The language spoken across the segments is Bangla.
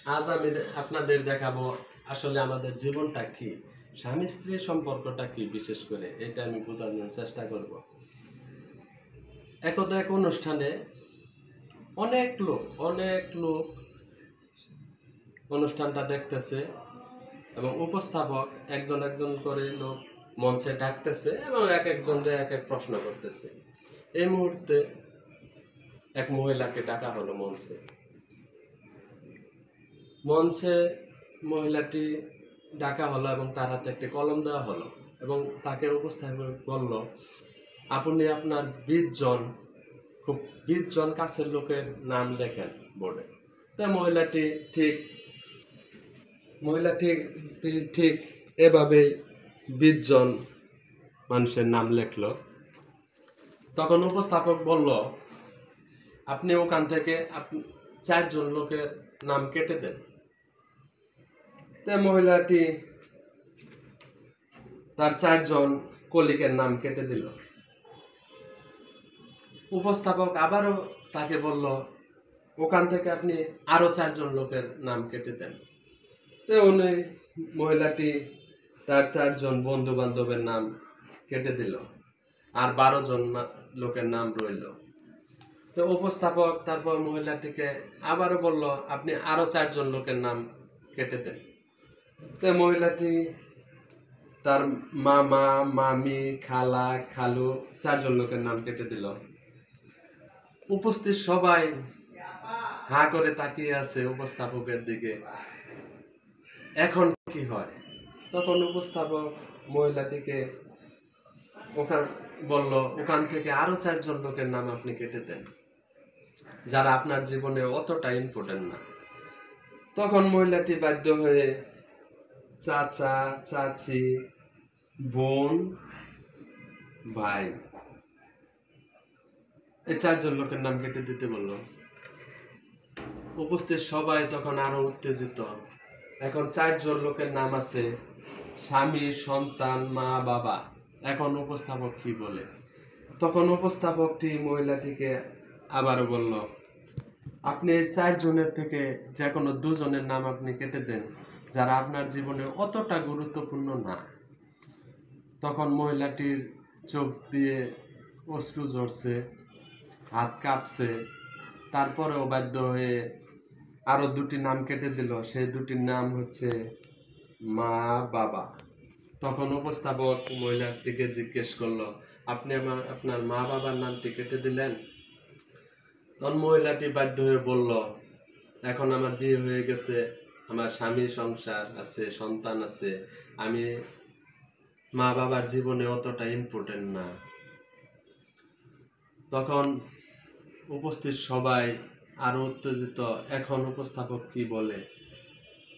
আজ আমি আপনাদের দেখাবো আসলে আমাদের জীবনটা কি, স্বামী স্ত্রীর সম্পর্কটা কি, বিশেষ করে এটা আমি বোঝানোর চেষ্টা করব। একদা এক অনুষ্ঠানে অনেক লোক অনুষ্ঠানটা দেখতেছে এবং উপস্থাপক একজন করে লোক মঞ্চে ডাকতেছে এবং একজনকে এক এক প্রশ্ন করতেছে। এই মুহূর্তে এক মহিলাকে ডাকা হলো মঞ্চে মহিলাটি ডাকা হলো এবং তার হাতে একটি কলম দেওয়া হলো এবং তাকে উপস্থাপক বলল, আপনি আপনার 20 জন কাছের লোকের নাম লেখেন বোর্ডে। তো মহিলাটি ঠিক এভাবেই 20 জন মানুষের নাম লেখলো। তখন উপস্থাপক বলল, আপনি ওখান থেকে 4 জন লোকের নাম কেটে দেন। তো মহিলাটি তার 4 জন কলিগের নাম কেটে দিল। উপস্থাপক আবারও তাকে বলল, ওখান থেকে আপনি আরো 4 জন লোকের নাম কেটে দেন। তো মহিলাটি তার 4 জন বন্ধু বান্ধবের নাম কেটে দিল, আর 12 জন লোকের নাম রইল। তো উপস্থাপক তারপর মহিলাটিকে আবারও বলল, আপনি আরো 4 জন লোকের নাম কেটে দেন। তো মহিলাটি তার মামা, মামি, খালা, খালু 4 জন লোকের নাম কেটে দিল। উপস্থিত সবাই হা করে তাকিয়ে আছে উপস্থাপকের দিকে। এখন কি হয়? তখন উপস্থাপক মহিলাটিকে ওখান থেকে আরো 4 জন লোকের নাম আপনি কেটে দেন, যারা আপনার জীবনে অতটা ইম্পর্টেন্ট না। তখন মহিলাটি বাধ্য হয়ে চাচা, চাচি, বোন, ভাই এই 4 জন লোকের নাম কেটে দিতে বলল। উপস্থিত সবাই তখন আরো উত্তেজিত। এখন 4 জন লোকের নাম আছে, স্বামী, সন্তান, মা, বাবা। এখন উপস্থাপক কি বলে? তখন উপস্থাপকটি মহিলাটিকে আবারও বলল, আপনি এই 4 জনের থেকে যে কোনো 2 জনের নাম আপনি কেটে দেন, যারা আপনার জীবনে অতটা গুরুত্বপূর্ণ না। তখন মহিলাটির চোখ দিয়ে অশ্রু ঝরছে, হাত কাঁপছে, তারপরেও বাধ্য হয়ে আরো 2টি নাম কেটে দিল। সেই 2টির নাম হচ্ছে মা, বাবা। তখন উপস্থাপক মহিলাটিকে জিজ্ঞেস করলো, আপনি আপনার মা বাবার নামটি কেটে দিলেন? তখন মহিলাটি বাধ্য হয়ে বলল, এখন আমার বিয়ে হয়ে গেছে, আমার স্বামী, সংসার আছে, সন্তান আছে, আমি মা বাবার জীবনে অতটা ইম্পর্টেন্ট না। তখন উপস্থিত সবাই আরো উত্তেজিত, এখন উপস্থাপক কি বলে?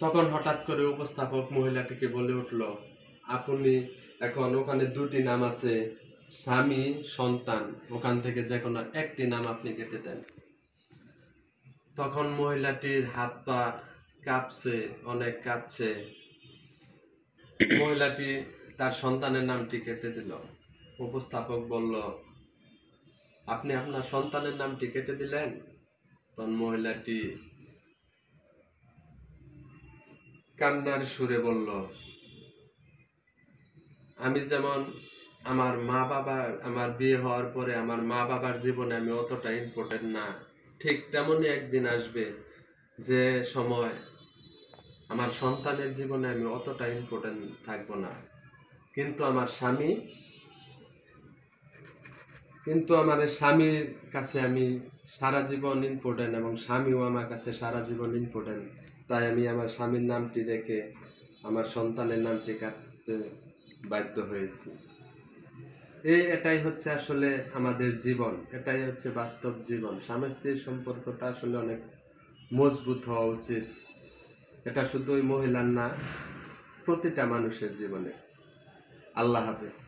তখন হঠাৎ করে উপস্থাপক মহিলাটিকে বলে উঠল, আপনি এখন ওখানে 2টি নাম আছে, স্বামী, সন্তান, ওখান থেকে যে কোনো একটি নাম আপনি কেটে দেন। তখন মহিলাটির হাত পা কাঁপছে, অনেক কাঁদছে। মহিলাটি তার সন্তানের নামটি কেটে দিল। উপস্থাপক বলল, আপনি আপনার সন্তানের নামটি কেটে দিলেন? তখন মহিলাটি কান্নার সুরে বলল, আমি যেমন আমার বিয়ে হওয়ার পরে আমার মা বাবার জীবনে আমি অতটা ইম্পর্টেন্ট না, ঠিক তেমনই একদিন আসবে যে সময় আমার সন্তানের জীবনে আমি অতটা ইম্পর্টেন্ট থাকবো না, কিন্তু আমার স্বামীর কাছে আমি সারা জীবন ইম্পর্টেন্ট এবং স্বামীও আমার কাছে সারা জীবন ইম্পর্টেন্ট। তাই আমি আমার স্বামীর নামটি রেখে আমার সন্তানের নামটি কাটতে বাধ্য হয়েছি। এটাই হচ্ছে আসলে আমাদের জীবন, এটাই হচ্ছে বাস্তব জীবন। স্বামী স্ত্রীর সম্পর্কটা আসলে অনেক মজবুত হওয়া উচিত। এটা শুধু ওই মহিলার না, প্রতিটা মানুষের জীবনে। আল্লাহ হাফেজ।